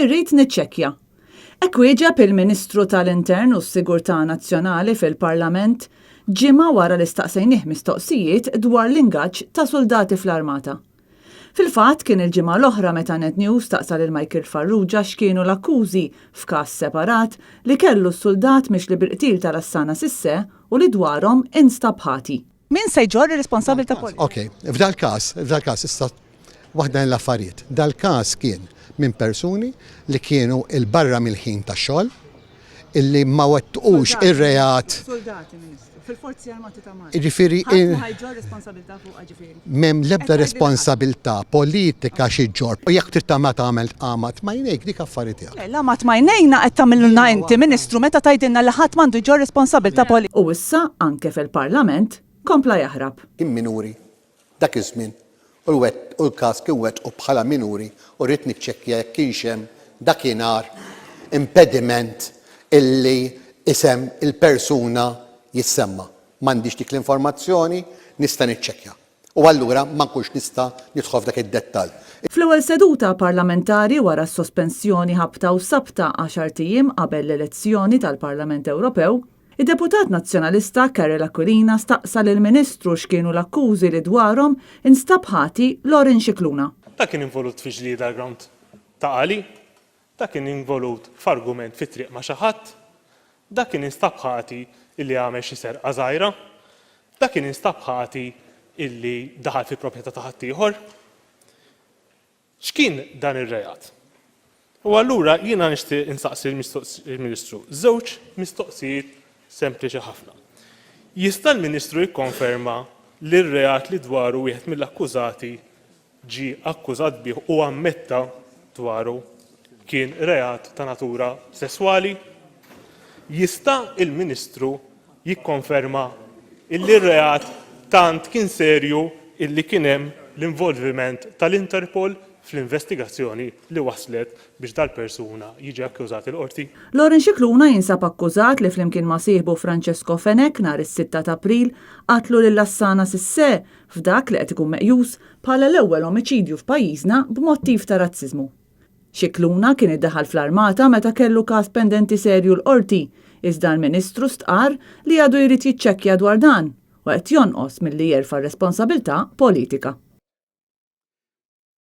irrid niċċekkja. Hekk wieġeb il-Ministru tal-Intern u s-Sigurtà Nazzjonali fil-Parlament ġimgħa wara li staqsejnieh mistoqsijiet dwar l-ingaġġ ta' soldati fl-Armata. Fil-fatt kien il-ġimgħa l-oħra meta Net News staqsal il Michael Farrugia x'kienu l-akkużi f'każ separat li kellu s-soldat mixli bil-qtil tal-Assana Sisse u li dwarhom instab ħati. Min se jġorri responsabilità politika? Ok, f'dal każ issa waħda l-affarijiet. Dal-każ kien minn persuni li kienu il-barra mill-ħin tax-xogħol, illi ma wettqux ir-reat. Soldati, Ministru, fil-Forzi Armati ta' Malta. Jiġifieri ħajġor responsabilità fuq ġifieri. m'hemm l-ebda responsabilità politika xi ġor. U jekk trid tagħmel qamat ma jnejk dik affarijiet tiegħek. La mat majnejna qed tagħmilna inti, Ministru, meta tgħidilna li ħadd m'għandu jġor responsabilità politika. U issa anke fil-Parlament kompla jaħrab. Kien minuri dak iż-żmien u l-każ kien wettqu bħala minuri u rrid niċċekkja jekk kienx hemm dakinhar impediment illi isem il-persuna jissemma. M'għandix dik l-informazzjoni nista' niċċekkja. U allura ma nkunx nista' nidħol f'dak id-dettall. Fl-ewwel seduta parlamentari wara s-sospensjoni ħabta u sabta 10 ijiem qabel l-elezzjoni tal-Parlament Ewropew, id-Deputat Nazzjonalista Karel Aquilina staqsa lill-Ministru x'kienu l-akkużi li dwarhom instab ħati Loren Scicluna. Dak kien involut fi ġlieda ground ta' qali, dak kien involut f'argument fit-triq ma' xi ħadd, dak kien instab ħati illi għamel xi serqa żgħira, dak kien instab ħati illi daħal fi proprjetà ta' ħadd ieħor. X'kien dan ir-reat? U allura jiena nixtieq insaqsi l-Ministru żewġ mistoqsijiet sempliċi ħafna. Jista' l-Ministru jikkonferma li r-reat li dwaru wieħed mill-akkużati ġie akkużat bih u ammetta dwaru kien reat ta' natura sesswali? Jista' il-Ministru jikkonferma illi r-reat tant kien serju illi kien hemm l-involviment tal-Interpol fl-investigazzjoni li waslet biex dal-persuna jiġi akkużat il-qorti? Loren Scicluna jinsab akkużat li flimkien ma' sieħbu Francesco Fenech nhar is-6 ta' April qatlu lil Assana Sisse f'dak li qed ikun meqjus bħala l-ewwel omiċidju f'pajjiżna b'mottiv ta' razziżmu. Scicluna kien iddaħħal fl-Armata meta kellu każ pendenti serju l-qorti, iżda l-Ministru stqarr li għadu jrid jiċċekkja dwar dan u qed jonqos milli jerfa' r-responsabbiltà politika.